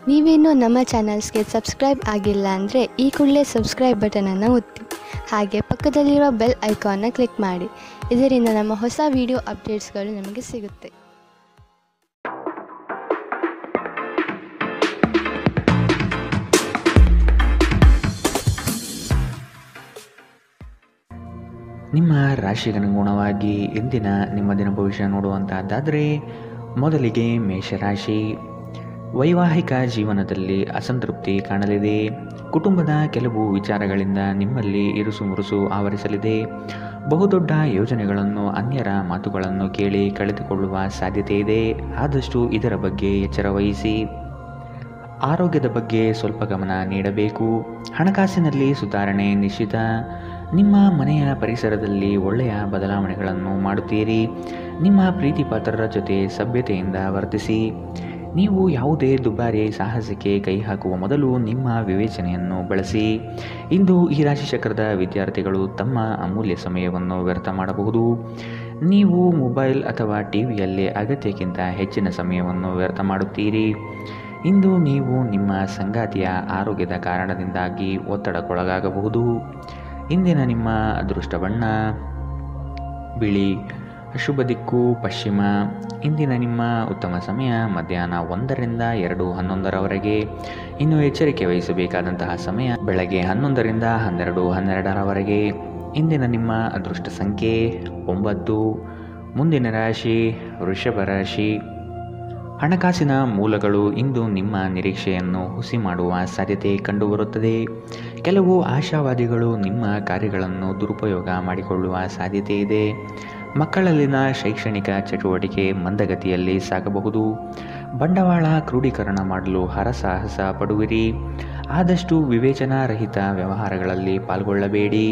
ನೀವೇನೂ ನಮ್ಮ ಚಾನಲ್ಸ್ಗೆ ಸಬ್ಸ್ಕ್ರೈಬ್ ಆಗಿಲ್ಲ ಅಂದರೆ ಈ ಕೂಡಲೇ ಸಬ್ಸ್ಕ್ರೈಬ್ ಬಟನನ್ನು ಒತ್ತಿ. ಹಾಗೆ ಪಕ್ಕದಲ್ಲಿರುವ ಬೆಲ್ ಐಕಾನ್ನ ಕ್ಲಿಕ್ ಮಾಡಿ. ಇದರಿಂದ ನಮ್ಮ ಹೊಸ ವಿಡಿಯೋ ಅಪ್ಡೇಟ್ಸ್ಗಳು ನಿಮಗೆ ಸಿಗುತ್ತೆ. ನಿಮ್ಮ ರಾಶಿಗನುಗುಣವಾಗಿ ಇಂದಿನ ನಿಮ್ಮ ದಿನ ಭವಿಷ್ಯ ನೋಡುವಂತಹದ್ದಾದರೆ ಮೊದಲಿಗೆ ಮೇಷರಾಶಿ. ವೈವಾಹಿಕ ಜೀವನದಲ್ಲಿ ಅಸಂತೃಪ್ತಿ ಕಾಣಲಿದೆ. ಕುಟುಂಬದ ಕೆಲವು ವಿಚಾರಗಳಿಂದ ನಿಮ್ಮಲ್ಲಿ ಇರುಸುಮುರುಸು ಆವರಿಸಲಿದೆ. ಬಹುದೊಡ್ಡ ಯೋಜನೆಗಳನ್ನು, ಅನ್ಯರ ಮಾತುಗಳನ್ನು ಕೇಳಿ ಕಳೆದುಕೊಳ್ಳುವ ಸಾಧ್ಯತೆ ಇದೆ. ಆದಷ್ಟು ಇದರ ಬಗ್ಗೆ ಎಚ್ಚರ ವಹಿಸಿ. ಆರೋಗ್ಯದ ಬಗ್ಗೆ ಸ್ವಲ್ಪ ಗಮನ ನೀಡಬೇಕು. ಹಣಕಾಸಿನಲ್ಲಿ ಸುಧಾರಣೆ ನಿಶ್ಚಿತ. ನಿಮ್ಮ ಮನೆಯ ಪರಿಸರದಲ್ಲಿ ಒಳ್ಳೆಯ ಬದಲಾವಣೆಗಳನ್ನು ಮಾಡುತ್ತೀರಿ. ನಿಮ್ಮ ಪ್ರೀತಿ ಪಾತ್ರರ ಜೊತೆ ಸಭ್ಯತೆಯಿಂದ ವರ್ತಿಸಿ. ನೀವು ಯಾವುದೇ ದುಬಾರಿ ಸಾಹಸಕ್ಕೆ ಕೈ ಹಾಕುವ ಮೊದಲು ನಿಮ್ಮ ವಿವೇಚನೆಯನ್ನು ಬಳಸಿ. ಇಂದು ಈ ರಾಶಿ ಚಕ್ರದ ವಿದ್ಯಾರ್ಥಿಗಳು ತಮ್ಮ ಅಮೂಲ್ಯ ಸಮಯವನ್ನು ವ್ಯರ್ಥ ಮಾಡಬಹುದು. ನೀವು ಮೊಬೈಲ್ ಅಥವಾ ಟಿವಿಯಲ್ಲಿ ಅಗತ್ಯಕ್ಕಿಂತ ಹೆಚ್ಚಿನ ಸಮಯವನ್ನು ವ್ಯರ್ಥ ಮಾಡುತ್ತೀರಿ. ಇಂದು ನೀವು ನಿಮ್ಮ ಸಂಗಾತಿಯ ಆರೋಗ್ಯದ ಕಾರಣದಿಂದಾಗಿ ಒತ್ತಡಕ್ಕೊಳಗಾಗಬಹುದು. ಇಂದಿನ ನಿಮ್ಮ ಅದೃಷ್ಟ ಬಣ್ಣ ಬಿಳಿ. ಅಶುಭ ದಿಕ್ಕು ಪಶ್ಚಿಮ. ಇಂದಿನ ನಿಮ್ಮ ಉತ್ತಮ ಸಮಯ ಮಧ್ಯಾಹ್ನ 1ರಿಂದ 2:11ರವರೆಗೆ. ಇನ್ನು ಎಚ್ಚರಿಕೆ ವಹಿಸಬೇಕಾದಂತಹ ಸಮಯ ಬೆಳಗ್ಗೆ 11ರಿಂದ 12:12ರವರೆಗೆ. ಇಂದಿನ ನಿಮ್ಮ ಅದೃಷ್ಟ ಸಂಖ್ಯೆ 9. ಮುಂದಿನ ರಾಶಿ ವೃಷಭ ರಾಶಿ. ಹಣಕಾಸಿನ ಮೂಲಗಳು ಇಂದು ನಿಮ್ಮ ನಿರೀಕ್ಷೆಯನ್ನು ಹುಸಿ ಮಾಡುವ ಸಾಧ್ಯತೆ ಕಂಡುಬರುತ್ತದೆ. ಕೆಲವು ಆಶಾವಾದಿಗಳು ನಿಮ್ಮ ಕಾರ್ಯಗಳನ್ನು ದುರುಪಯೋಗ ಮಾಡಿಕೊಳ್ಳುವ ಸಾಧ್ಯತೆ ಇದೆ. ಮಕ್ಕಳಲ್ಲಿನ ಶೈಕ್ಷಣಿಕ ಚಟುವಟಿಕೆ ಮಂದಗತಿಯಲ್ಲಿ ಸಾಗಬಹುದು. ಬಂಡವಾಳ ಕ್ರೋಢೀಕರಣ ಮಾಡಲು ಹರಸಾಹಸ ಪಡುವಿರಿ. ಆದಷ್ಟು ವಿವೇಚನಾರಹಿತ ವ್ಯವಹಾರಗಳಲ್ಲಿ ಪಾಲ್ಗೊಳ್ಳಬೇಡಿ.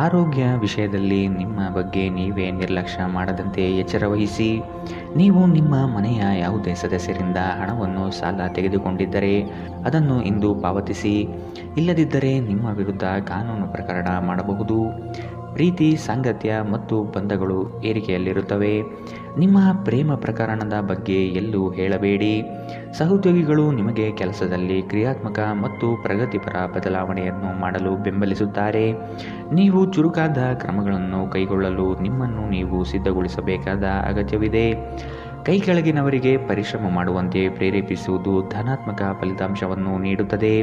ಆರೋಗ್ಯ ವಿಷಯದಲ್ಲಿ ನಿಮ್ಮ ಬಗ್ಗೆ ನೀವೇ ನಿರ್ಲಕ್ಷ್ಯ ಮಾಡದಂತೆ ಎಚ್ಚರ ವಹಿಸಿ. ನೀವು ನಿಮ್ಮ ಮನೆಯ ಯಾವುದೇ ಸದಸ್ಯರಿಂದ ಹಣವನ್ನು ಸಾಲ ತೆಗೆದುಕೊಂಡಿದ್ದರೆ ಅದನ್ನು ಇಂದು ಪಾವತಿಸಿ. ಇಲ್ಲದಿದ್ದರೆ ನಿಮ್ಮ ವಿರುದ್ಧ ಕಾನೂನು ಪ್ರಕರಣ ಮಾಡಬಹುದು. ಪ್ರೀತಿ, ಸಾಂಗತ್ಯ ಮತ್ತು ಬಂಧಗಳು ಏರಿಕೆಯಲ್ಲಿರುತ್ತವೆ. ನಿಮ್ಮ ಪ್ರೇಮ ಪ್ರಕರಣದ ಬಗ್ಗೆ ಎಲ್ಲೂ ಹೇಳಬೇಡಿ. ಸಹೋದ್ಯೋಗಿಗಳು ನಿಮಗೆ ಕೆಲಸದಲ್ಲಿ ಕ್ರಿಯಾತ್ಮಕ ಮತ್ತು ಪ್ರಗತಿಪರ ಬದಲಾವಣೆಯನ್ನು ಮಾಡಲು ಬೆಂಬಲಿಸುತ್ತಾರೆ. ನೀವು ಚುರುಕಾದ ಕ್ರಮಗಳನ್ನು ಕೈಗೊಳ್ಳಲು ನಿಮ್ಮನ್ನು ನೀವು ಸಿದ್ಧಗೊಳಿಸಬೇಕಾದ ಅಗತ್ಯವಿದೆ. ಕೈ ಕೆಳಗಿನವರಿಗೆ ಪರಿಶ್ರಮ ಮಾಡುವಂತೆ ಪ್ರೇರೇಪಿಸುವುದು ಧನಾತ್ಮಕ ಫಲಿತಾಂಶವನ್ನು ನೀಡುತ್ತದೆ.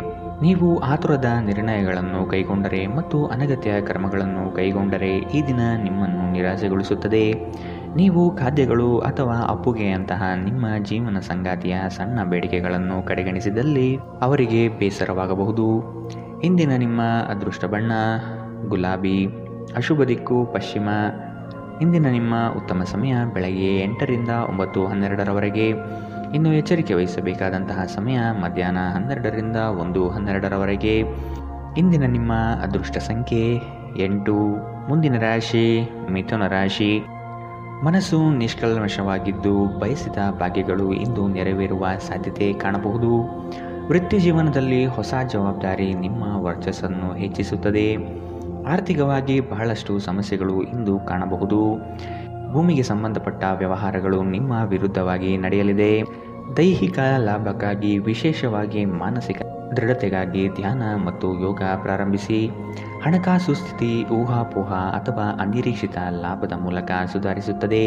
ನೀವು ಆತುರದ ನಿರ್ಣಯಗಳನ್ನು ಕೈಗೊಂಡರೆ ಮತ್ತು ಅನಗತ್ಯ ಕ್ರಮಗಳನ್ನು ಕೈಗೊಂಡರೆ ಈ ದಿನ ನಿಮ್ಮನ್ನು ನಿರಾಸೆಗೊಳಿಸುತ್ತದೆ. ನೀವು ಖಾದ್ಯಗಳು ಅಥವಾ ಅಪ್ಪುಗೆಯಂತಹ ನಿಮ್ಮ ಜೀವನ ಸಂಗಾತಿಯ ಸಣ್ಣ ಬೇಡಿಕೆಗಳನ್ನು ಕಡೆಗಣಿಸಿದಲ್ಲಿ ಅವರಿಗೆ ಬೇಸರವಾಗಬಹುದು. ಇಂದಿನ ನಿಮ್ಮ ಅದೃಷ್ಟ ಬಣ್ಣ ಗುಲಾಬಿ. ಅಶುಭ ದಿಕ್ಕು ಪಶ್ಚಿಮ. ಇಂದಿನ ನಿಮ್ಮ ಉತ್ತಮ ಸಮಯ ಬೆಳಗ್ಗೆ 8ರಿಂದ 9:12ರವರೆಗೆ. ಇನ್ನು ಎಚ್ಚರಿಕೆ ವಹಿಸಬೇಕಾದಂತಹ ಸಮಯ ಮಧ್ಯಾಹ್ನ 12ರಿಂದ 1:12ರವರೆಗೆ. ಇಂದಿನ ನಿಮ್ಮ ಅದೃಷ್ಟ ಸಂಖ್ಯೆ 8. ಮುಂದಿನ ರಾಶಿ ಮಿಥುನ ರಾಶಿ. ಮನಸ್ಸು ನಿಷ್ಕಲ್ಮಶವಾಗಿದ್ದು ಬಯಸಿದ ಭಾಗ್ಯಗಳು ಇಂದು ನೆರವೇರುವ ಸಾಧ್ಯತೆ ಕಾಣಬಹುದು. ವೃತ್ತಿ ಜೀವನದಲ್ಲಿ ಹೊಸ ಜವಾಬ್ದಾರಿ ನಿಮ್ಮ ವರ್ಚಸ್ಸನ್ನು ಹೆಚ್ಚಿಸುತ್ತದೆ. ಆರ್ಥಿಕವಾಗಿ ಬಹಳಷ್ಟು ಸಮಸ್ಯೆಗಳು ಇಂದು ಕಾಣಬಹುದು. ಭೂಮಿಗೆ ಸಂಬಂಧಪಟ್ಟ ವ್ಯವಹಾರಗಳು ನಿಮ್ಮ ವಿರುದ್ಧವಾಗಿ ನಡೆಯಲಿದೆ. ದೈಹಿಕ ಲಾಭಕ್ಕಾಗಿ, ವಿಶೇಷವಾಗಿ ಮಾನಸಿಕ ದೃಢತೆಗಾಗಿ ಧ್ಯಾನ ಮತ್ತು ಯೋಗ ಪ್ರಾರಂಭಿಸಿ. ಹಣಕಾಸು ಸ್ಥಿತಿ ಊಹಾಪೋಹ ಅಥವಾ ಅನಿರೀಕ್ಷಿತ ಲಾಭದ ಮೂಲಕ ಸುಧಾರಿಸುತ್ತದೆ.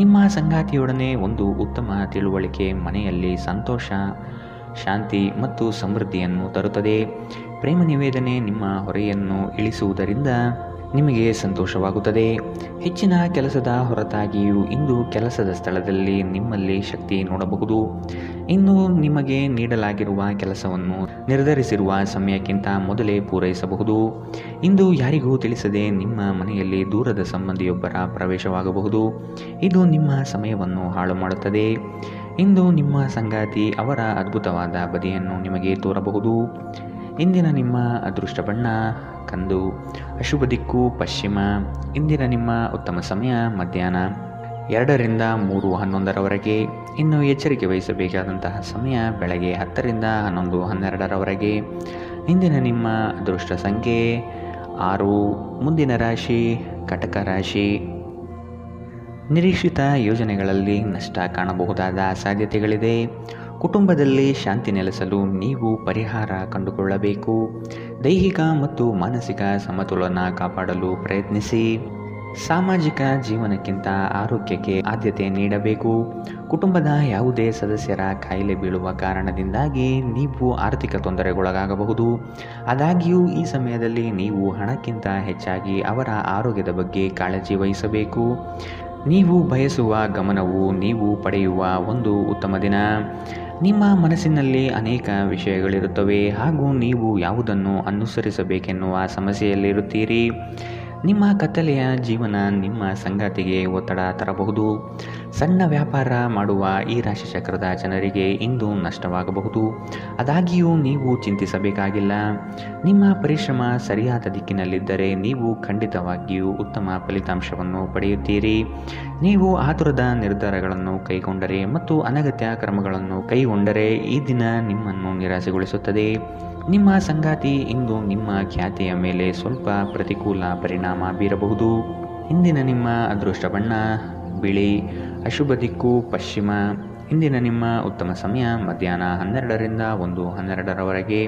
ನಿಮ್ಮ ಸಂಗಾತಿಯೊಡನೆ ಒಂದು ಉತ್ತಮ ತಿಳುವಳಿಕೆ ಮನೆಯಲ್ಲಿ ಸಂತೋಷ, ಶಾಂತಿ ಮತ್ತು ಸಮೃದ್ಧಿಯನ್ನು ತರುತ್ತದೆ. ಪ್ರೇಮ ನಿವೇದನೆ ನಿಮ್ಮ ಹೊರೆಯನ್ನು ಇಳಿಸುವುದರಿಂದ ನಿಮಗೆ ಸಂತೋಷವಾಗುತ್ತದೆ. ಹೆಚ್ಚಿನ ಕೆಲಸದ ಹೊರತಾಗಿಯೂ ಇಂದು ಕೆಲಸದ ಸ್ಥಳದಲ್ಲಿ ನಿಮ್ಮಲ್ಲಿ ಶಕ್ತಿ ನೋಡಬಹುದು. ಇನ್ನು ನಿಮಗೆ ನೀಡಲಾಗಿರುವ ಕೆಲಸವನ್ನು ನಿರ್ಧರಿಸಿರುವ ಸಮಯಕ್ಕಿಂತ ಮೊದಲೇ ಪೂರೈಸಬಹುದು. ಇಂದು ಯಾರಿಗೂ ತಿಳಿಸದೆ ನಿಮ್ಮ ಮನೆಯಲ್ಲಿ ದೂರದ ಸಂಬಂಧಿಯೊಬ್ಬರ ಪ್ರವೇಶವಾಗಬಹುದು. ಇದು ನಿಮ್ಮ ಸಮಯವನ್ನು ಹಾಳು ಮಾಡುತ್ತದೆ. ಇಂದು ನಿಮ್ಮ ಸಂಗಾತಿ ಅವರ ಅದ್ಭುತವಾದ ಬದಿಯನ್ನು ನಿಮಗೆ ತೋರಬಹುದು. ಇಂದಿನ ನಿಮ್ಮ ಅದೃಷ್ಟ ಬಣ್ಣ ಕಂದು. ಅಶುಭ ದಿಕ್ಕು ಪಶ್ಚಿಮ. ಇಂದಿನ ನಿಮ್ಮ ಉತ್ತಮ ಸಮಯ ಮಧ್ಯಾಹ್ನ 2ರಿಂದ 3:11ರವರೆಗೆ. ಇನ್ನು ಎಚ್ಚರಿಕೆ ವಹಿಸಬೇಕಾದಂತಹ ಸಮಯ ಬೆಳಗ್ಗೆ 10ರಿಂದ 11:12ರವರೆಗೆ. ಇಂದಿನ ನಿಮ್ಮ ಅದೃಷ್ಟ ಸಂಖ್ಯೆ 6. ಮುಂದಿನ ರಾಶಿ ಕಟಕ ರಾಶಿ. ನಿರೀಕ್ಷಿತ ಯೋಜನೆಗಳಲ್ಲಿ ನಷ್ಟ ಕಾಣಬಹುದಾದ ಸಾಧ್ಯತೆಗಳಿದೆ. ಕುಟುಂಬದಲ್ಲಿ ಶಾಂತಿ ನೆಲೆಸಲು ನೀವು ಪರಿಹಾರ ಕಂಡುಕೊಳ್ಳಬೇಕು. ದೈಹಿಕ ಮತ್ತು ಮಾನಸಿಕ ಸಮತೋಲನ ಕಾಪಾಡಲು ಪ್ರಯತ್ನಿಸಿ. ಸಾಮಾಜಿಕ ಜೀವನಕ್ಕಿಂತ ಆರೋಗ್ಯಕ್ಕೆ ಆದ್ಯತೆ ನೀಡಬೇಕು. ಕುಟುಂಬದ ಯಾವುದೇ ಸದಸ್ಯರ ಕಾಯಿಲೆ ಬೀಳುವ ಕಾರಣದಿಂದಾಗಿ ನೀವು ಆರ್ಥಿಕ ತೊಂದರೆಗೊಳಗಾಗಬಹುದು. ಆದಾಗ್ಯೂ ಈ ಸಮಯದಲ್ಲಿ ನೀವು ಹಣಕ್ಕಿಂತ ಹೆಚ್ಚಾಗಿ ಅವರ ಆರೋಗ್ಯದ ಬಗ್ಗೆ ಕಾಳಜಿ ವಹಿಸಬೇಕು. ನೀವು ಬಯಸುವ ಗಮನವು ನೀವು ಪಡೆಯುವ ಒಂದು ಉತ್ತಮ ದಿನ. ನಿಮ್ಮ ಮನಸ್ಸಿನಲ್ಲಿ ಅನೇಕ ವಿಷಯಗಳಿರುತ್ತವೆ ಹಾಗೂ ನೀವು ಯಾವುದನ್ನು ಅನುಸರಿಸಬೇಕೆನ್ನುವ ಸಮಸ್ಯೆಯಲ್ಲಿರುತ್ತೀರಿ. ನಿಮ್ಮ ಕತ್ತಲೆಯ ಜೀವನ ನಿಮ್ಮ ಸಂಗಾತಿಗೆ ಒತ್ತಡ ತರಬಹುದು. ಸಣ್ಣ ವ್ಯಾಪಾರ ಮಾಡುವ ಈ ರಾಶಿಚಕ್ರದ ಜನರಿಗೆ ಇಂದು ನಷ್ಟವಾಗಬಹುದು. ಆದಾಗ್ಯೂ ನೀವು ಚಿಂತಿಸಬೇಕಾಗಿಲ್ಲ. ನಿಮ್ಮ ಪರಿಶ್ರಮ ಸರಿಯಾದ ದಿಕ್ಕಿನಲ್ಲಿದ್ದರೆ ನೀವು ಖಂಡಿತವಾಗಿಯೂ ಉತ್ತಮ ಫಲಿತಾಂಶವನ್ನು ಪಡೆಯುತ್ತೀರಿ. ನೀವು ಆತುರದ ನಿರ್ಧಾರಗಳನ್ನು ಕೈಗೊಂಡರೆ ಮತ್ತು ಅನಗತ್ಯ ಕ್ರಮಗಳನ್ನು ಕೈಗೊಂಡರೆ ಈ ದಿನ ನಿಮ್ಮನ್ನು ನಿರಾಸೆಗೊಳಿಸುತ್ತದೆ. ನಿಮ್ಮ ಸಂಗಾತಿ ಇಂದು ನಿಮ್ಮ ಖ್ಯಾತಿಯ ಮೇಲೆ ಸ್ವಲ್ಪ ಪ್ರತಿಕೂಲ ಪರಿಣಾಮ ಬೀರಬಹುದು. ಇಂದಿನ ನಿಮ್ಮ ಅದೃಷ್ಟ ಬಣ್ಣ ಬಿಳಿ, ಅಶುಭ ದಿಕ್ಕು ಪಶ್ಚಿಮ. ಇಂದಿನ ನಿಮ್ಮ ಉತ್ತಮ ಸಮಯ ಮಧ್ಯಾಹ್ನ 12ರಿಂದ 1:12ರವರೆಗೆ.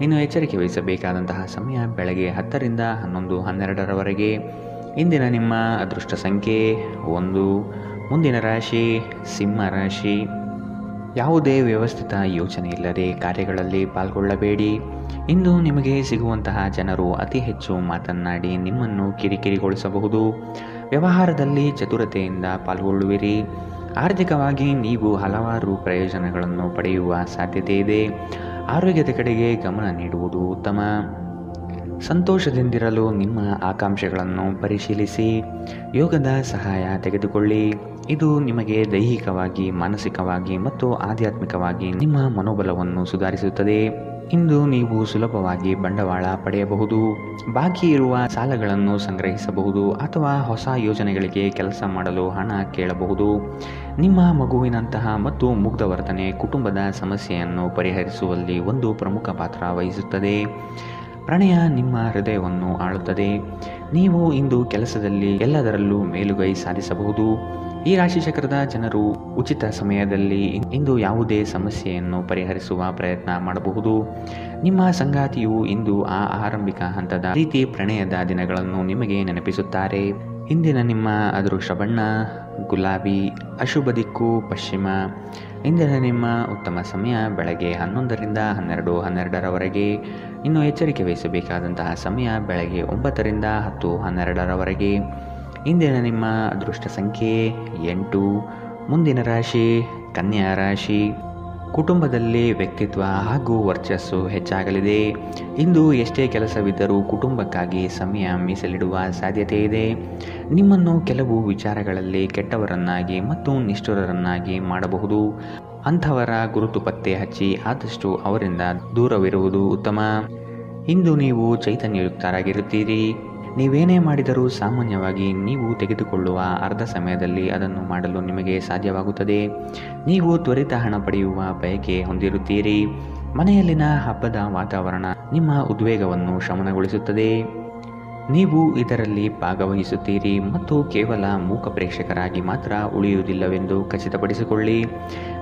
ಇನ್ನು ಎಚ್ಚರಿಕೆ ವಹಿಸಬೇಕಾದಂತಹ ಸಮಯ ಬೆಳಗ್ಗೆ 10ರಿಂದ 11:12ರವರೆಗೆ. ಇಂದಿನ ನಿಮ್ಮ ಅದೃಷ್ಟ ಸಂಖ್ಯೆ 1. ಮುಂದಿನ ರಾಶಿ ಸಿಂಹ ರಾಶಿ. ಯಾವುದೇ ವ್ಯವಸ್ಥಿತ ಯೋಚನೆ ಇಲ್ಲದೆ ಕಾರ್ಯಗಳಲ್ಲಿ ಪಾಲ್ಗೊಳ್ಳಬೇಡಿ. ಇಂದು ನಿಮಗೆ ಸಿಗುವಂತಹ ಜನರು ಅತಿ ಹೆಚ್ಚು ಮಾತನಾಡಿ ನಿಮ್ಮನ್ನು ಕಿರಿಕಿರಿಗೊಳಿಸಬಹುದು. ವ್ಯವಹಾರದಲ್ಲಿ ಚತುರತೆಯಿಂದ ಪಾಲ್ಗೊಳ್ಳುವಿರಿ. ಆರ್ಥಿಕವಾಗಿ ನೀವು ಹಲವಾರು ಪ್ರಯೋಜನಗಳನ್ನು ಪಡೆಯುವ ಸಾಧ್ಯತೆ ಇದೆ. ಆರೋಗ್ಯದ ಕಡೆಗೆ ಗಮನ ನೀಡುವುದು ಉತ್ತಮ. ಸಂತೋಷದಿಂದಿರಲು ನಿಮ್ಮ ಆಕಾಂಕ್ಷೆಗಳನ್ನು ಪರಿಶೀಲಿಸಿ. ಯೋಗದ ಸಹಾಯ ತೆಗೆದುಕೊಳ್ಳಿ. ಇದು ನಿಮಗೆ ದೈಹಿಕವಾಗಿ, ಮಾನಸಿಕವಾಗಿ ಮತ್ತು ಆಧ್ಯಾತ್ಮಿಕವಾಗಿ ನಿಮ್ಮ ಮನೋಬಲವನ್ನು ಸುಧಾರಿಸುತ್ತದೆ. ಇಂದು ನೀವು ಸುಲಭವಾಗಿ ಬಂಡವಾಳ ಪಡೆಯಬಹುದು. ಬಾಕಿ ಇರುವ ಸಾಲಗಳನ್ನು ಸಂಗ್ರಹಿಸಬಹುದು ಅಥವಾ ಹೊಸ ಯೋಜನೆಗಳಿಗೆ ಕೆಲಸ ಮಾಡಲು ಹಣ ಕೇಳಬಹುದು. ನಿಮ್ಮ ಮಗುವಿನಂತಹ ಮತ್ತು ಮುಗ್ಧ ವರ್ತನೆ ಕುಟುಂಬದ ಸಮಸ್ಯೆಯನ್ನು ಪರಿಹರಿಸುವಲ್ಲಿ ಒಂದು ಪ್ರಮುಖ ಪಾತ್ರ ವಹಿಸುತ್ತದೆ. ಪ್ರಣಯ ನಿಮ್ಮ ಹೃದಯವನ್ನು ಆಳುತ್ತದೆ. ನೀವು ಇಂದು ಕೆಲಸದಲ್ಲಿ ಎಲ್ಲದರಲ್ಲೂ ಮೇಲುಗೈ ಸಾಧಿಸಬಹುದು. ಈ ರಾಶಿಚಕ್ರದ ಜನರು ಉಚಿತ ಸಮಯದಲ್ಲಿ ಇಂದು ಯಾವುದೇ ಸಮಸ್ಯೆಯನ್ನು ಪರಿಹರಿಸುವ ಪ್ರಯತ್ನ ಮಾಡಬಹುದು. ನಿಮ್ಮ ಸಂಗಾತಿಯು ಇಂದು ಆ ಆರಂಭಿಕ ಹಂತದ ರೀತಿ ಪ್ರಣಯದ ದಿನಗಳನ್ನು ನಿಮಗೆ ನೆನಪಿಸುತ್ತಾರೆ. ಇಂದಿನ ನಿಮ್ಮ ಅದೃಷ್ಟ ಬಣ್ಣ ಗುಲಾಬಿ, ಅಶುಭ ದಿಕ್ಕು ಪಶ್ಚಿಮ. ಇಂದಿನ ನಿಮ್ಮ ಉತ್ತಮ ಸಮಯ ಬೆಳಗ್ಗೆ 11ರಿಂದ 12:12ರವರೆಗೆ. ಇನ್ನು ಎಚ್ಚರಿಕೆ ವಹಿಸಬೇಕಾದಂತಹ ಸಮಯ ಬೆಳಗ್ಗೆ 9ರಿಂದ 10:12ರವರೆಗೆ. ಇಂದಿನ ನಿಮ್ಮ ಅದೃಷ್ಟ ಸಂಖ್ಯೆ 8. ಮುಂದಿನ ರಾಶಿ ಕನ್ಯಾ ರಾಶಿ. ಕುಟುಂಬದಲ್ಲಿ ವ್ಯಕ್ತಿತ್ವ ಹಾಗೂ ವರ್ಚಸ್ಸು ಹೆಚ್ಚಾಗಲಿದೆ. ಇಂದು ಎಷ್ಟೇ ಕೆಲಸವಿದ್ದರೂ ಕುಟುಂಬಕ್ಕಾಗಿ ಸಮಯ ಮೀಸಲಿಡುವ ಸಾಧ್ಯತೆ ಇದೆ. ನಿಮ್ಮನ್ನು ಕೆಲವು ವಿಚಾರಗಳಲ್ಲಿ ಕೆಟ್ಟವರನ್ನಾಗಿ ಮತ್ತು ನಿಷ್ಠುರರನ್ನಾಗಿ ಮಾಡಬಹುದು. ಅಂಥವರ ಗುರುತು ಪತ್ತೆ ಹಚ್ಚಿ ಆದಷ್ಟು ಅವರಿಂದ ದೂರವಿರುವುದು ಉತ್ತಮ. ಇಂದು ನೀವು ಚೈತನ್ಯಯುಕ್ತರಾಗಿರುತ್ತೀರಿ. ನೀವೇನೇ ಮಾಡಿದರೂ ಸಾಮಾನ್ಯವಾಗಿ ನೀವು ತೆಗೆದುಕೊಳ್ಳುವ ಅರ್ಧ ಸಮಯದಲ್ಲಿ ಅದನ್ನು ಮಾಡಲು ನಿಮಗೆ ಸಾಧ್ಯವಾಗುತ್ತದೆ. ನೀವು ತ್ವರಿತ ಹಣ ಪಡೆಯುವ ಬಯಕೆ ಹೊಂದಿರುತ್ತೀರಿ. ಮನೆಯಲ್ಲಿನ ಹಬ್ಬದ ವಾತಾವರಣ ನಿಮ್ಮ ಉದ್ವೇಗವನ್ನು ಶಮನಗೊಳಿಸುತ್ತದೆ. ನೀವು ಇದರಲ್ಲಿ ಭಾಗವಹಿಸುತ್ತೀರಿ ಮತ್ತು ಕೇವಲ ಮೂಕ ಪ್ರೇಕ್ಷಕರಾಗಿ ಮಾತ್ರ ಉಳಿಯುವುದಿಲ್ಲವೆಂದು ಖಚಿತಪಡಿಸಿಕೊಳ್ಳಿ.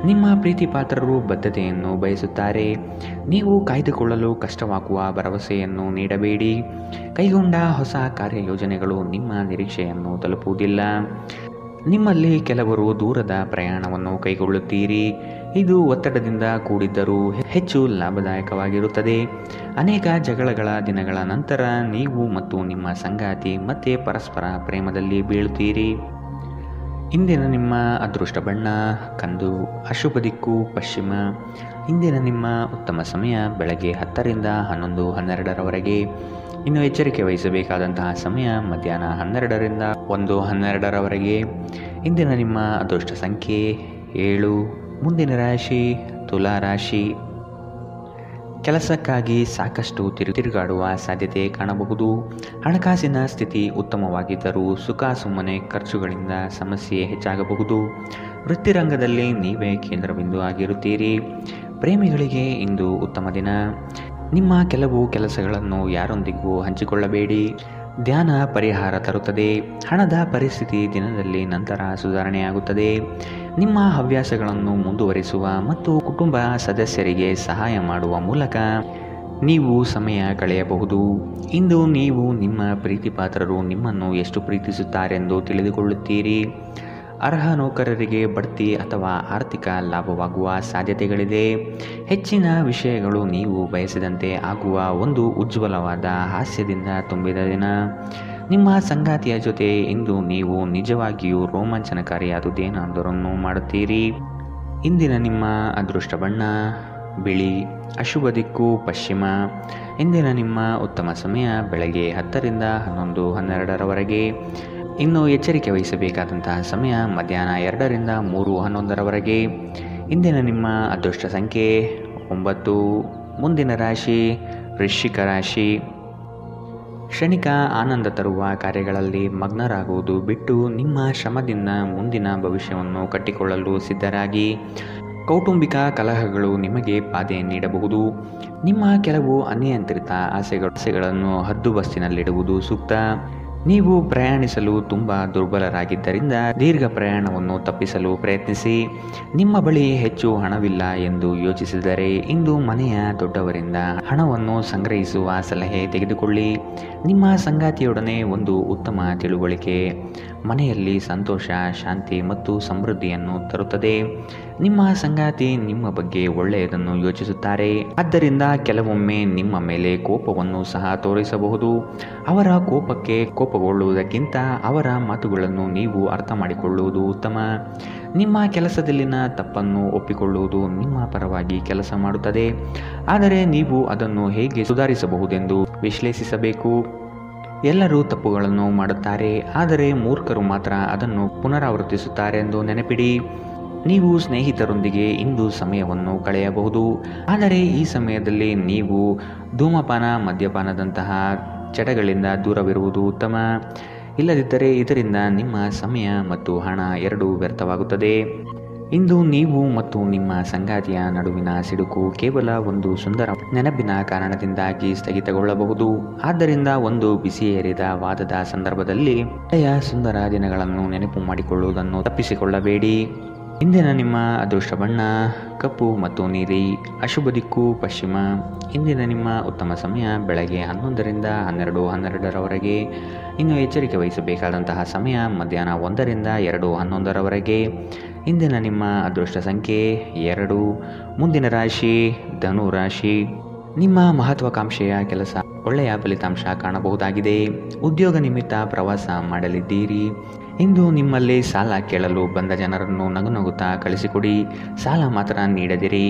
ನಿಮ್ಮ ಪ್ರೀತಿ ಪಾತ್ರರು ಬದ್ಧತೆಯನ್ನು ಬಯಸುತ್ತಾರೆ. ನೀವು ಕಾಯ್ದುಕೊಳ್ಳಲು ಕಷ್ಟವಾಗುವ ಭರವಸೆಯನ್ನು ನೀಡಬೇಡಿ. ಕೈಗೊಂಡ ಹೊಸ ಕಾರ್ಯಯೋಜನೆಗಳು ನಿಮ್ಮ ನಿರೀಕ್ಷೆಯನ್ನು ತಲುಪುವುದಿಲ್ಲ. ನಿಮ್ಮಲ್ಲಿ ಕೆಲವರು ದೂರದ ಪ್ರಯಾಣವನ್ನು ಕೈಗೊಳ್ಳುತ್ತೀರಿ. ಇದು ಒತ್ತಡದಿಂದ ಕೂಡಿದ್ದರೂ ಹೆಚ್ಚು ಲಾಭದಾಯಕವಾಗಿರುತ್ತದೆ. ಅನೇಕ ಜಗಳಗಳ ದಿನಗಳ ನಂತರ ನೀವು ಮತ್ತು ನಿಮ್ಮ ಸಂಗಾತಿ ಮತ್ತೆ ಪರಸ್ಪರ ಪ್ರೇಮದಲ್ಲಿ ಬೀಳುತ್ತೀರಿ. ಇಂದಿನ ನಿಮ್ಮ ಅದೃಷ್ಟ ಬಣ್ಣ ಕಂದು, ಅಶುಭ ದಿಕ್ಕು ಪಶ್ಚಿಮ. ಇಂದಿನ ನಿಮ್ಮ ಉತ್ತಮ ಸಮಯ ಬೆಳಗ್ಗೆ 10ರಿಂದ 11:12ರವರೆಗೆ. ಇನ್ನು ಎಚ್ಚರಿಕೆ ವಹಿಸಬೇಕಾದಂತಹ ಸಮಯ ಮಧ್ಯಾಹ್ನ 12ರಿಂದ 1:12ರವರೆಗೆ. ಇಂದಿನ ನಿಮ್ಮ ಅದೃಷ್ಟ ಸಂಖ್ಯೆ 7. ಮುಂದಿನ ರಾಶಿ ತುಲಾ ರಾಶಿ. ಕೆಲಸಕ್ಕಾಗಿ ಸಾಕಷ್ಟು ತಿರುಗಾಡುವ ಸಾಧ್ಯತೆ ಕಾಣಬಹುದು. ಹಣಕಾಸಿನ ಸ್ಥಿತಿ ಉತ್ತಮವಾಗಿದ್ದರೂ ಸುಮ್ಮನೆ ಖರ್ಚುಗಳಿಂದ ಸಮಸ್ಯೆ ಹೆಚ್ಚಾಗಬಹುದು. ವೃತ್ತಿರಂಗದಲ್ಲಿ ನೀವೇ ಕೇಂದ್ರಬಿಂದು ಆಗಿರುತ್ತೀರಿ. ಪ್ರೇಮಿಗಳಿಗೆ ಇಂದು ಉತ್ತಮ ದಿನ. ನಿಮ್ಮ ಕೆಲವು ಕೆಲಸಗಳನ್ನು ಯಾರೊಂದಿಗೂ ಹಂಚಿಕೊಳ್ಳಬೇಡಿ. ಧ್ಯಾನ ಪರಿಹಾರ ತರುತ್ತದೆ. ಹಣದ ಪರಿಸ್ಥಿತಿ ದಿನದಲ್ಲಿ ನಂತರ ಸುಧಾರಣೆಯಾಗುತ್ತದೆ. ನಿಮ್ಮ ಹವ್ಯಾಸಗಳನ್ನು ಮುಂದುವರಿಸುವ ಮತ್ತು ಕುಟುಂಬ ಸದಸ್ಯರಿಗೆ ಸಹಾಯ ಮಾಡುವ ಮೂಲಕ ನೀವು ಸಮಯ ಕಳೆಯಬಹುದು. ಇಂದು ನೀವು ನಿಮ್ಮ ಪ್ರೀತಿಪಾತ್ರರು ನಿಮ್ಮನ್ನು ಎಷ್ಟು ಪ್ರೀತಿಸುತ್ತಾರೆಂದು ತಿಳಿದುಕೊಳ್ಳುತ್ತೀರಿ. ಅರ್ಹ ನೌಕರರಿಗೆ ಬಡ್ತಿ ಅಥವಾ ಆರ್ಥಿಕ ಲಾಭವಾಗುವ ಸಾಧ್ಯತೆಗಳಿದೆ. ಹೆಚ್ಚಿನ ವಿಷಯಗಳು ನೀವು ಬಯಸಿದಂತೆ ಆಗುವ ಒಂದು ಉಜ್ವಲವಾದ ಹಾಸ್ಯದಿಂದ ತುಂಬಿದ ದಿನ. ನಿಮ್ಮ ಸಂಗಾತಿಯ ಜೊತೆ ಇಂದು ನೀವು ನಿಜವಾಗಿಯೂ ರೋಮಾಂಚನಕಾರಿಯಾದುದೇನಾದರೂ ಮಾಡುತ್ತೀರಿ. ಇಂದಿನ ನಿಮ್ಮ ಅದೃಷ್ಟ ಬಣ್ಣ ಬಿಳಿ, ಅಶುಭ ದಿಕ್ಕು ಪಶ್ಚಿಮ. ಇಂದಿನ ನಿಮ್ಮ ಉತ್ತಮ ಸಮಯ ಬೆಳಗ್ಗೆ 10 ರಿಂದ 11:12ರವರೆಗೆ. ಇನ್ನು ಎಚ್ಚರಿಕೆ ವಹಿಸಬೇಕಾದಂತಹ ಸಮಯ ಮಧ್ಯಾಹ್ನ 2 ರಿಂದ 3:11ರವರೆಗೆ. ಇಂದಿನ ನಿಮ್ಮ ಅದೃಷ್ಟ ಸಂಖ್ಯೆ 9. ಮುಂದಿನ ರಾಶಿ ವೃಶ್ಚಿಕ ರಾಶಿ. ಕ್ಷಣಿಕ ಆನಂದ ತರುವ ಕಾರ್ಯಗಳಲ್ಲಿ ಮಗ್ನರಾಗುವುದು ಬಿಟ್ಟು ನಿಮ್ಮ ಶ್ರಮದಿಂದ ಮುಂದಿನ ಭವಿಷ್ಯವನ್ನು ಕಟ್ಟಿಕೊಳ್ಳಲು ಸಿದ್ಧರಾಗಿ. ಕೌಟುಂಬಿಕ ಕಲಹಗಳು ನಿಮಗೆ ಬಾಧೆ ನೀಡಬಹುದು. ನಿಮ್ಮ ಕೆಲವು ಅನಿಯಂತ್ರಿತ ಆಸೆಗಳನ್ನು ಹದ್ದುಬಸ್ತಿನಲ್ಲಿಡುವುದು ಸೂಕ್ತ. ನೀವು ಪ್ರಯಾಣಿಸಲು ತುಂಬ ದುರ್ಬಲರಾಗಿದ್ದರಿಂದ ದೀರ್ಘ ಪ್ರಯಾಣವನ್ನು ತಪ್ಪಿಸಲು ಪ್ರಯತ್ನಿಸಿ. ನಿಮ್ಮ ಬಳಿ ಹೆಚ್ಚು ಹಣವಿಲ್ಲ ಎಂದು ಯೋಚಿಸಿದರೆ ಇಂದು ಮನೆಯ ದೊಡ್ಡವರಿಂದ ಹಣವನ್ನು ಸಂಗ್ರಹಿಸುವ ಸಲಹೆ ತೆಗೆದುಕೊಳ್ಳಿ. ನಿಮ್ಮ ಸಂಗಾತಿಯೊಡನೆ ಒಂದು ಉತ್ತಮ ತಿಳುವಳಿಕೆ ಮನೆಯಲ್ಲಿ ಸಂತೋಷ, ಶಾಂತಿ ಮತ್ತು ಸಮೃದ್ಧಿಯನ್ನು ತರುತ್ತದೆ. ನಿಮ್ಮ ಸಂಗಾತಿ ನಿಮ್ಮ ಬಗ್ಗೆ ಒಳ್ಳೆಯದನ್ನು ಯೋಚಿಸುತ್ತಾರೆ, ಆದ್ದರಿಂದ ಕೆಲವೊಮ್ಮೆ ನಿಮ್ಮ ಮೇಲೆ ಕೋಪವನ್ನು ಸಹ ತೋರಿಸಬಹುದು. ಅವರ ಕೋಪಕ್ಕೆ ಕೋಪಗೊಳ್ಳುವುದಕ್ಕಿಂತ ಅವರ ಮಾತುಗಳನ್ನು ನೀವು ಅರ್ಥ ಮಾಡಿಕೊಳ್ಳುವುದು ಉತ್ತಮ. ನಿಮ್ಮ ಕೆಲಸದಲ್ಲಿನ ತಪ್ಪನ್ನು ಒಪ್ಪಿಕೊಳ್ಳುವುದು ನಿಮ್ಮ ಪರವಾಗಿ ಕೆಲಸ ಮಾಡುತ್ತದೆ, ಆದರೆ ನೀವು ಅದನ್ನು ಹೇಗೆ ಸುಧಾರಿಸಬಹುದೆಂದು ವಿಶ್ಲೇಷಿಸಬೇಕು. ಎಲ್ಲರೂ ತಪ್ಪುಗಳನ್ನು ಮಾಡುತ್ತಾರೆ, ಆದರೆ ಮೂರ್ಖರು ಮಾತ್ರ ಅದನ್ನು ಪುನರಾವರ್ತಿಸುತ್ತಾರೆ ಎಂದು ನೆನಪಿಡಿ. ನೀವು ಸ್ನೇಹಿತರೊಂದಿಗೆ ಇಂದು ಸಮಯವನ್ನು ಕಳೆಯಬಹುದು, ಆದರೆ ಈ ಸಮಯದಲ್ಲಿ ನೀವು ಧೂಮಪಾನ, ಮದ್ಯಪಾನದಂತಹ ಚಟಗಳಿಂದ ದೂರವಿರುವುದು ಉತ್ತಮ. ಇಲ್ಲದಿದ್ದರೆ ಇದರಿಂದ ನಿಮ್ಮ ಸಮಯ ಮತ್ತು ಹಣ ಎರಡೂ ವ್ಯರ್ಥವಾಗುತ್ತದೆ. ಇಂದು ನೀವು ಮತ್ತು ನಿಮ್ಮ ಸಂಗಾತಿಯ ನಡುವಿನ ಸಿಡುಕು ಕೇವಲ ಒಂದು ಸುಂದರ ನೆನಪಿನ ಕಾರಣದಿಂದಾಗಿ ಸ್ಥಗಿತಗೊಳ್ಳಬಹುದು. ಆದ್ದರಿಂದ ಒಂದು ಬಿಸಿಯೇರಿದ ವಾದದ ಸಂದರ್ಭದಲ್ಲಿ ಹಳೆಯ ಸುಂದರ ದಿನಗಳನ್ನು ನೆನಪು ಮಾಡಿಕೊಳ್ಳುವುದನ್ನು ತಪ್ಪಿಸಿಕೊಳ್ಳಬೇಡಿ. ಇಂದಿನ ನಿಮ್ಮ ಅದೃಷ್ಟ ಬಣ್ಣ ಕಪ್ಪು ಮತ್ತು ನೀಲಿ, ಅಶುಭ ದಿಕ್ಕು ಪಶ್ಚಿಮ. ಇಂದಿನ ನಿಮ್ಮ ಉತ್ತಮ ಸಮಯ ಬೆಳಗ್ಗೆ 11 ರಿಂದ 12:12ರವರೆಗೆ. ಇನ್ನು ಎಚ್ಚರಿಕೆ ವಹಿಸಬೇಕಾದಂತಹ ಸಮಯ ಮಧ್ಯಾಹ್ನ 1 ರಿಂದ 2:11ರವರೆಗೆ. ಇಂದಿನ ನಿಮ್ಮ ಅದೃಷ್ಟ ಸಂಖ್ಯೆ 2. ಮುಂದಿನ ರಾಶಿ ಧನು ರಾಶಿ. ನಿಮ್ಮ ಮಹತ್ವಾಕಾಂಕ್ಷೆಯ ಕೆಲಸ ಒಳ್ಳೆಯ ಫಲಿತಾಂಶ ಕಾಣಬಹುದಾಗಿದೆ. ಉದ್ಯೋಗ ನಿಮಿತ್ತ ಪ್ರವಾಸ ಮಾಡಲಿದ್ದೀರಿ. ಇಂದು ನಿಮ್ಮಲ್ಲಿ ಸಾಲ ಕೇಳಲು ಬಂದ ಜನರನ್ನು ನಗುನಗುತ್ತಾ ಕಳಿಸಿಕೊಡಿ, ಸಾಲ ಮಾತ್ರ ನೀಡದಿರಿ.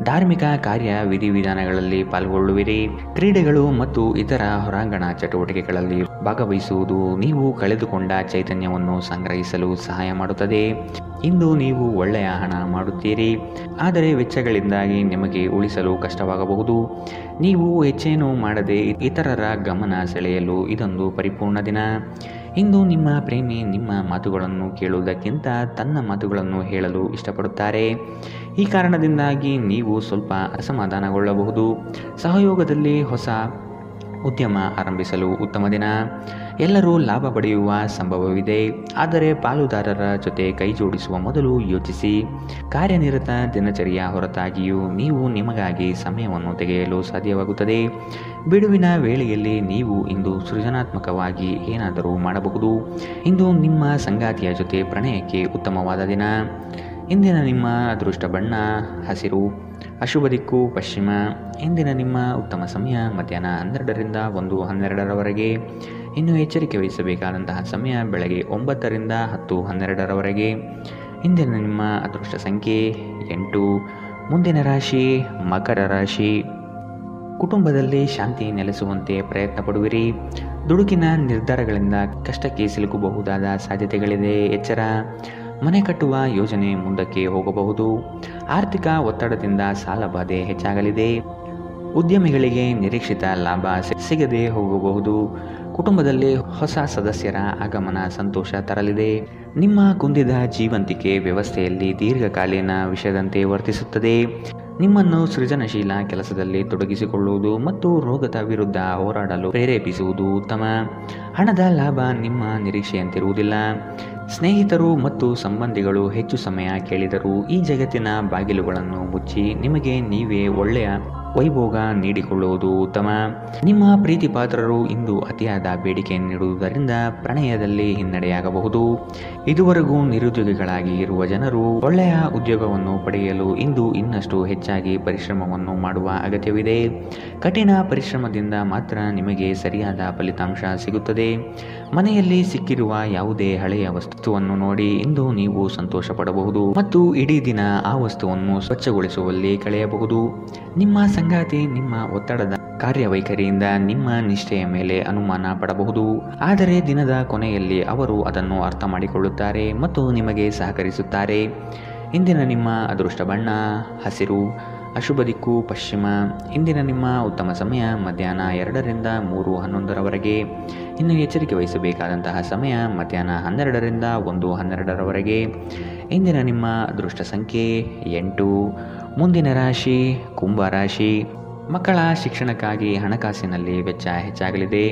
ಧಾರ್ಮಿಕ ಕಾರ್ಯ ವಿಧಿವಿಧಾನಗಳಲ್ಲಿ ಪಾಲ್ಗೊಳ್ಳುವಿರಿ. ಕ್ರೀಡೆಗಳು ಮತ್ತು ಇತರ ಹೊರಾಂಗಣ ಚಟುವಟಿಕೆಗಳಲ್ಲಿ ಭಾಗವಹಿಸುವುದು ನೀವು ಕಳೆದುಕೊಂಡ ಚೈತನ್ಯವನ್ನು ಸಂಗ್ರಹಿಸಲು ಸಹಾಯ ಮಾಡುತ್ತದೆ. ಇಂದು ನೀವು ಒಳ್ಳೆಯ ಹಣ ಮಾಡುತ್ತೀರಿ, ಆದರೆ ವೆಚ್ಚಗಳಿಂದಾಗಿ ನಿಮಗೆ ಉಳಿಸಲು ಕಷ್ಟವಾಗಬಹುದು. ನೀವು ಹೆಚ್ಚೇನೂ ಮಾಡದೆ ಇತರರ ಗಮನ ಸೆಳೆಯಲು ಇದೊಂದು ಪರಿಪೂರ್ಣ ದಿನ. ಇಂದು ನಿಮ್ಮ ಪ್ರೇಮಿ ನಿಮ್ಮ ಮಾತುಗಳನ್ನು ಕೇಳುವುದಕ್ಕಿಂತ ತನ್ನ ಮಾತುಗಳನ್ನು ಹೇಳಲು ಇಷ್ಟಪಡುತ್ತಾರೆ. ಈ ಕಾರಣದಿಂದಾಗಿ ನೀವು ಸ್ವಲ್ಪ ಅಸಮಾಧಾನಗೊಳ್ಳಬಹುದು. ಸಹಯೋಗದಲ್ಲಿ ಹೊಸ ಉದ್ಯಮ ಆರಂಭಿಸಲು ಉತ್ತಮ ದಿನ. ಎಲ್ಲರೂ ಲಾಭ ಪಡೆಯುವ ಸಂಭವವಿದೆ, ಆದರೆ ಪಾಲುದಾರರ ಜೊತೆ ಕೈ ಜೋಡಿಸುವ ಮೊದಲು ಯೋಚಿಸಿ. ಕಾರ್ಯನಿರತ ದಿನಚರಿಯ ಹೊರತಾಗಿಯೂ ನೀವು ನಿಮಗಾಗಿ ಸಮಯವನ್ನು ತೆಗೆಯಲು ಸಾಧ್ಯವಾಗುತ್ತದೆ. ಬಿಡುವಿನ ವೇಳೆಯಲ್ಲಿ ನೀವು ಇಂದು ಸೃಜನಾತ್ಮಕವಾಗಿ ಏನಾದರೂ ಮಾಡಬಹುದು. ಇಂದು ನಿಮ್ಮ ಸಂಗಾತಿಯ ಜೊತೆ ಪ್ರಣಯಕ್ಕೆ ಉತ್ತಮವಾದ ದಿನ. ಇಂದಿನ ನಿಮ್ಮ ಅದೃಷ್ಟ ಬಣ್ಣ ಹಸಿರು, ಅಶುಭ ದಿಕ್ಕು ಪಶ್ಚಿಮ. ಇಂದಿನ ನಿಮ್ಮ ಉತ್ತಮ ಸಮಯ ಮಧ್ಯಾಹ್ನ 12 ರಿಂದ 1:12ರವರೆಗೆ. ಇನ್ನು ಎಚ್ಚರಿಕೆ ವಹಿಸಬೇಕಾದಂತಹ ಸಮಯ ಬೆಳಗ್ಗೆ 9 ರಿಂದ 10:12ರವರೆಗೆ. ಇಂದಿನ ನಿಮ್ಮ ಅದೃಷ್ಟ ಸಂಖ್ಯೆ 8. ಮುಂದಿನ ರಾಶಿ ಮಕರ ರಾಶಿ. ಕುಟುಂಬದಲ್ಲಿ ಶಾಂತಿ ನೆಲೆಸುವಂತೆ ಪ್ರಯತ್ನ ಪಡುವಿರಿ. ದುಡುಕಿನ ನಿರ್ಧಾರಗಳಿಂದ ಕಷ್ಟಕ್ಕೆ ಸಿಲುಕಬಹುದಾದ ಸಾಧ್ಯತೆಗಳಿದೆ, ಎಚ್ಚರ. ಮನೆ ಕಟ್ಟುವ ಯೋಜನೆ ಮುಂದಕ್ಕೆ ಹೋಗಬಹುದು. ಆರ್ಥಿಕ ಒತ್ತಡದಿಂದ ಸಾಲಬಾಧೆ ಹೆಚ್ಚಾಗಲಿದೆ. ಉದ್ಯಮಿಗಳಿಗೆ ನಿರೀಕ್ಷಿತ ಲಾಭ ಸಿಗದೆ ಹೋಗಬಹುದು. ಕುಟುಂಬದಲ್ಲಿ ಹೊಸ ಸದಸ್ಯರ ಆಗಮನ ಸಂತೋಷ ತರಲಿದೆ. ನಿಮ್ಮ ಕುಂದಿದ ಜೀವಂತಿಕೆ ವ್ಯವಸ್ಥೆಯಲ್ಲಿ ದೀರ್ಘಕಾಲೀನ ವಿಷಯದಂತೆ ವರ್ತಿಸುತ್ತದೆ. ನಿಮ್ಮನ್ನು ಸೃಜನಶೀಲ ಕೆಲಸದಲ್ಲಿ ತೊಡಗಿಸಿಕೊಳ್ಳುವುದು ಮತ್ತು ರೋಗದ ವಿರುದ್ಧ ಹೋರಾಡಲು ಪ್ರೇರೇಪಿಸುವುದು ಉತ್ತಮ. ಹಣದ ಲಾಭ ನಿಮ್ಮ ನಿರೀಕ್ಷೆಯಂತಿರುವುದಿಲ್ಲ. ಸ್ನೇಹಿತರು ಮತ್ತು ಸಂಬಂಧಿಗಳು ಹೆಚ್ಚು ಸಮಯ ಕೇಳಿದರೂ ಈ ಜಗತ್ತಿನ ಬಾಗಿಲುಗಳನ್ನು ಮುಚ್ಚಿ ನಿಮಗೆ ನೀವೇ ಒಳ್ಳೆಯ ವೈಭೋಗ ನೀಡಿಕೊಳ್ಳುವುದು ಉತ್ತಮ. ನಿಮ್ಮ ಪ್ರೀತಿಪಾತ್ರರು ಇಂದು ಅತಿಯಾದ ಬೇಡಿಕೆ ನೀಡುವುದರಿಂದ ಪ್ರಣಯದಲ್ಲಿ ಹಿನ್ನಡೆಯಾಗಬಹುದು. ಇದುವರೆಗೂ ನಿರುದ್ಯೋಗಿಗಳಾಗಿ ಇರುವ ಜನರು ಒಳ್ಳೆಯ ಉದ್ಯೋಗವನ್ನು ಪಡೆಯಲು ಇಂದು ಇನ್ನಷ್ಟು ಹೆಚ್ಚಾಗಿ ಪರಿಶ್ರಮವನ್ನು ಮಾಡುವ ಅಗತ್ಯವಿದೆ. ಕಠಿಣ ಪರಿಶ್ರಮದಿಂದ ಮಾತ್ರ ನಿಮಗೆ ಸರಿಯಾದ ಫಲಿತಾಂಶ ಸಿಗುತ್ತದೆ. ಮನೆಯಲ್ಲಿ ಸಿಕ್ಕಿರುವ ಯಾವುದೇ ಹಳೆಯ ವಸ್ತುವನ್ನು ನೋಡಿ ಇಂದು ನೀವು ಸಂತೋಷ ಪಡಬಹುದು ಮತ್ತು ಇಡೀ ದಿನ ಆ ವಸ್ತುವನ್ನು ಸ್ವಚ್ಛಗೊಳಿಸುವಲ್ಲಿ ಕಳೆಯಬಹುದು. ನಿಮ್ಮ ಸಂಗಾತಿ ನಿಮ್ಮ ಒತ್ತಡದ ಕಾರ್ಯವೈಖರಿಯಿಂದ ನಿಮ್ಮ ನಿಷ್ಠೆಯ ಮೇಲೆ ಅನುಮಾನ ಪಡಬಹುದು, ಆದರೆ ದಿನದ ಕೊನೆಯಲ್ಲಿ ಅವರು ಅದನ್ನು ಅರ್ಥ ಮಾಡಿಕೊಳ್ಳುತ್ತಾರೆ ಮತ್ತು ನಿಮಗೆ ಸಹಕರಿಸುತ್ತಾರೆ. ಇಂದಿನ ನಿಮ್ಮ ಅದೃಷ್ಟ ಬಣ್ಣ ಹಸಿರು, ಅಶುಭ ದಿಕ್ಕು ಪಶ್ಚಿಮ. ಇಂದಿನ ನಿಮ್ಮ ಉತ್ತಮ ಸಮಯ ಮಧ್ಯಾಹ್ನ 2ರಿಂದ 3:11ರವರೆಗೆ. ಇನ್ನು ಎಚ್ಚರಿಕೆ ವಹಿಸಬೇಕಾದಂತಹ ಸಮಯ ಮಧ್ಯಾಹ್ನ 12ರಿಂದ 1:12ರವರೆಗೆ. ಇಂದಿನ ನಿಮ್ಮ ಅದೃಷ್ಟ ಸಂಖ್ಯೆ 8. ಮುಂದಿನ ರಾಶಿ ಕುಂಭ ರಾಶಿ. ಮಕ್ಕಳ ಶಿಕ್ಷಣಕ್ಕಾಗಿ ಹಣಕಾಸಿನಲ್ಲಿ ವೆಚ್ಚ ಹೆಚ್ಚಾಗಲಿದೆ.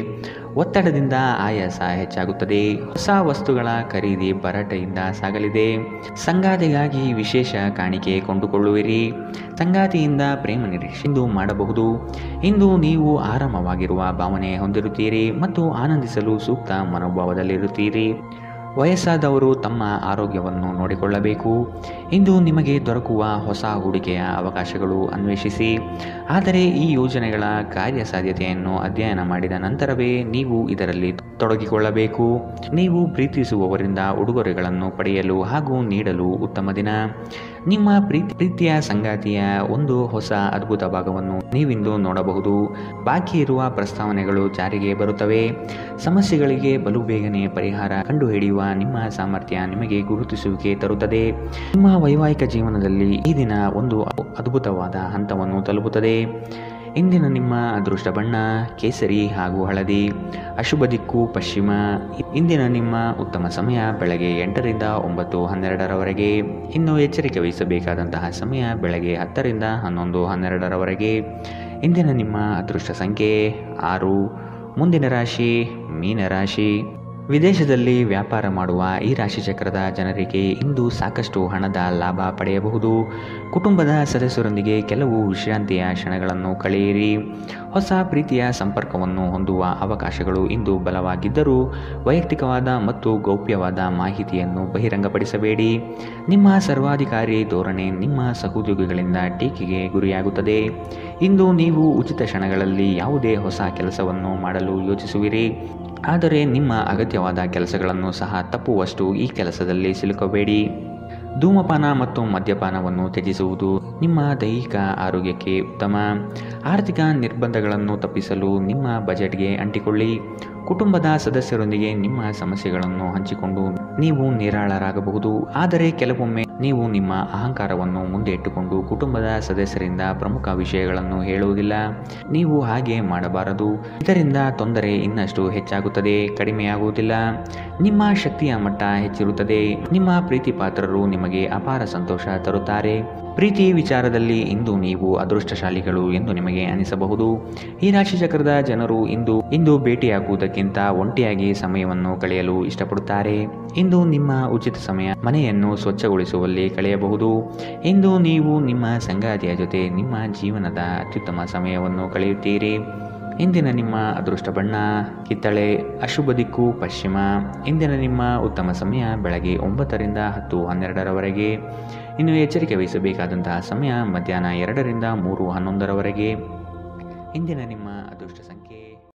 ಒತ್ತಡದಿಂದ ಆಯಾಸ ಹೆಚ್ಚಾಗುತ್ತದೆ. ಹೊಸ ವಸ್ತುಗಳ ಖರೀದಿ ಭರಾಟೆಯಿಂದ ಸಾಗಲಿದೆ. ಸಂಗಾತಿಗಾಗಿ ವಿಶೇಷ ಕಾಣಿಕೆ ಕೊಂಡುಕೊಳ್ಳುವಿರಿ. ಸಂಗಾತಿಯಿಂದ ಪ್ರೇಮ ನಿರೀಕ್ಷೆ ಇಂದು ಮಾಡಬಹುದು. ಇಂದು ನೀವು ಆರಾಮವಾಗಿರುವ ಭಾವನೆ ಹೊಂದಿರುತ್ತೀರಿ ಮತ್ತು ಆನಂದಿಸಲು ಸೂಕ್ತ ಮನೋಭಾವದಲ್ಲಿರುತ್ತೀರಿ. ವಯಸ್ಸಾದವರು ತಮ್ಮ ಆರೋಗ್ಯವನ್ನು ನೋಡಿಕೊಳ್ಳಬೇಕು. ಇಂದು ನಿಮಗೆ ದೊರಕುವ ಹೊಸ ಹೂಡಿಕೆಯ ಅವಕಾಶಗಳು ಅನ್ವೇಷಿಸಿ, ಆದರೆ ಈ ಯೋಜನೆಗಳ ಕಾರ್ಯಸಾಧ್ಯತೆಯನ್ನು ಅಧ್ಯಯನ ಮಾಡಿದ ನಂತರವೇ ನೀವು ಇದರಲ್ಲಿ ತೊಡಗಿಕೊಳ್ಳಬೇಕು. ನೀವು ಪ್ರೀತಿಸುವವರಿಂದ ಉಡುಗೊರೆಗಳನ್ನು ಪಡೆಯಲು ಹಾಗೂ ನೀಡಲು ಉತ್ತಮ ದಿನ. ನಿಮ್ಮ ಪ್ರೀತಿಯ ಸಂಗಾತಿಯ ಒಂದು ಹೊಸ ಅದ್ಭುತ ಭಾಗವನ್ನು ನೀವಿಂದು ನೋಡಬಹುದು. ಬಾಕಿ ಇರುವ ಪ್ರಸ್ತಾವನೆಗಳು ಜಾರಿಗೆ ಬರುತ್ತವೆ. ಸಮಸ್ಯೆಗಳಿಗೆ ಬಲು ಬೇಗನೆ ಪರಿಹಾರ ಕಂಡುಹಿಡಿಯುವ ನಿಮ್ಮ ಸಾಮರ್ಥ್ಯ ನಿಮಗೆ ಗುರುತಿಸುವಿಕೆ ತರುತ್ತದೆ. ನಿಮ್ಮ ವೈವಾಹಿಕ ಜೀವನದಲ್ಲಿ ಈ ದಿನ ಒಂದು ಅದ್ಭುತವಾದ ಹಂತವನ್ನು ತಲುಪುತ್ತದೆ. ಇಂದಿನ ನಿಮ್ಮ ಅದೃಷ್ಟ ಬಣ್ಣ ಕೇಸರಿ ಹಾಗೂ ಹಳದಿ, ಅಶುಭ ದಿಕ್ಕು ಪಶ್ಚಿಮ. ಇಂದಿನ ನಿಮ್ಮ ಉತ್ತಮ ಸಮಯ ಬೆಳಗ್ಗೆ 8ರಿಂದ 9:12ರವರೆಗೆ. ಇನ್ನು ಎಚ್ಚರಿಕೆ ವಹಿಸಬೇಕಾದಂತಹ ಸಮಯ ಬೆಳಗ್ಗೆ 10ರಿಂದ 11:12ರವರೆಗೆ. ಇಂದಿನ ನಿಮ್ಮ ಅದೃಷ್ಟ ಸಂಖ್ಯೆ 6. ಮುಂದಿನ ರಾಶಿ ಮೀನರಾಶಿ. ವಿದೇಶದಲ್ಲಿ ವ್ಯಾಪಾರ ಮಾಡುವ ಈ ರಾಶಿಚಕ್ರದ ಜನರಿಗೆ ಇಂದು ಸಾಕಷ್ಟು ಹಣದ ಲಾಭ ಪಡೆಯಬಹುದು. ಕುಟುಂಬದ ಸದಸ್ಯರೊಂದಿಗೆ ಕೆಲವು ವಿಶ್ರಾಂತಿಯ ಕ್ಷಣಗಳನ್ನು ಕಳೆಯಿರಿ. ಹೊಸ ಪ್ರೀತಿಯ ಸಂಪರ್ಕವನ್ನು ಹೊಂದುವ ಅವಕಾಶಗಳು ಇಂದು ಬಲವಾಗಿದ್ದರೂ ವೈಯಕ್ತಿಕವಾದ ಮತ್ತು ಗೌಪ್ಯವಾದ ಮಾಹಿತಿಯನ್ನು ಬಹಿರಂಗಪಡಿಸಬೇಡಿ. ನಿಮ್ಮ ಸರ್ವಾಧಿಕಾರಿ ಧೋರಣೆ ನಿಮ್ಮ ಸಹೋದ್ಯೋಗಿಗಳಿಂದ ಟೀಕೆಗೆ ಗುರಿಯಾಗುತ್ತದೆ. ಇಂದು ನೀವು ಉಚಿತ ಕ್ಷಣಗಳಲ್ಲಿ ಯಾವುದೇ ಹೊಸ ಕೆಲಸವನ್ನು ಮಾಡಲು ಯೋಚಿಸುವಿರಿ, ಆದರೆ ನಿಮ್ಮ ಅಗತ್ಯವಾದ ಕೆಲಸಗಳನ್ನು ಸಹ ತಪ್ಪುವಷ್ಟು ಈ ಕೆಲಸದಲ್ಲಿ ಸಿಲುಕಬೇಡಿ. ಧೂಮಪಾನ ಮತ್ತು ಮದ್ಯಪಾನವನ್ನು ತ್ಯಜಿಸುವುದು ನಿಮ್ಮ ದೈಹಿಕ ಆರೋಗ್ಯಕ್ಕೆ ಉತ್ತಮ. ಆರ್ಥಿಕ ನಿರ್ಬಂಧಗಳನ್ನು ತಪ್ಪಿಸಲು ನಿಮ್ಮ ಬಜೆಟ್ಗೆ ಅಂಟಿಕೊಳ್ಳಿ. ಕುಟುಂಬದ ಸದಸ್ಯರೊಂದಿಗೆ ನಿಮ್ಮ ಸಮಸ್ಯೆಗಳನ್ನು ಹಂಚಿಕೊಂಡು ನೀವು ನಿರಾಳರಾಗಬಹುದು, ಆದರೆ ಕೆಲವೊಮ್ಮೆ ನೀವು ನಿಮ್ಮ ಅಹಂಕಾರವನ್ನು ಮುಂದೆ ಇಟ್ಟುಕೊಂಡು ಕುಟುಂಬದ ಸದಸ್ಯರಿಂದ ಪ್ರಮುಖ ವಿಷಯಗಳನ್ನು ಹೇಳುವುದಿಲ್ಲ. ನೀವು ಹಾಗೆ ಮಾಡಬಾರದು. ಇದರಿಂದ ತೊಂದರೆ ಇನ್ನಷ್ಟು ಹೆಚ್ಚಾಗುತ್ತದೆ, ಕಡಿಮೆಯಾಗುವುದಿಲ್ಲ. ನಿಮ್ಮ ಶಕ್ತಿಯ ಮಟ್ಟ ಹೆಚ್ಚಿರುತ್ತದೆ. ನಿಮ್ಮ ಪ್ರೀತಿಪಾತ್ರರು ನಿಮಗೆ ಅಪಾರ ಸಂತೋಷ ತರುತ್ತಾರೆ. ಪ್ರೀತಿ ವಿಚಾರದಲ್ಲಿ ಇಂದು ನೀವು ಅದೃಷ್ಟಶಾಲಿಗಳು ಎಂದು ನಿಮಗೆ ಅನಿಸಬಹುದು. ಈ ರಾಶಿಚಕ್ರದ ಜನರು ಇಂದು ಭೇಟಿಯಾಗುವುದಕ್ಕಿಂತ ಒಂಟಿಯಾಗಿ ಸಮಯವನ್ನು ಕಳೆಯಲು ಇಷ್ಟಪಡುತ್ತಾರೆ. ಇಂದು ನಿಮ್ಮ ಉಚಿತ ಸಮಯ ಮನೆಯನ್ನು ಸ್ವಚ್ಛಗೊಳಿಸುವಲ್ಲಿ ಕಳೆಯಬಹುದು. ಇಂದು ನೀವು ನಿಮ್ಮ ಸಂಗಾತಿಯ ಜೊತೆ ನಿಮ್ಮ ಜೀವನದ ಅತ್ಯುತ್ತಮ ಸಮಯವನ್ನು ಕಳೆಯುತ್ತೀರಿ. ಇಂದಿನ ನಿಮ್ಮ ಅದೃಷ್ಟ ಬಣ್ಣ ಕಿತ್ತಳೆ, ಅಶುಭ ದಿಕ್ಕು ಪಶ್ಚಿಮ. ಇಂದಿನ ನಿಮ್ಮ ಉತ್ತಮ ಸಮಯ ಬೆಳಗ್ಗೆ 9ರಿಂದ 10:12ರವರೆಗೆ. ಇನ್ನು ಎಚ್ಚರಿಕೆ ವಹಿಸಬೇಕಾದಂತಹ ಸಮಯ ಮಧ್ಯಾಹ್ನ 2ರಿಂದ 3:11ರವರೆಗೆ. ಇಂದಿನ ನಿಮ್ಮ ಅದೃಷ್ಟ ಸಂಖ್ಯೆ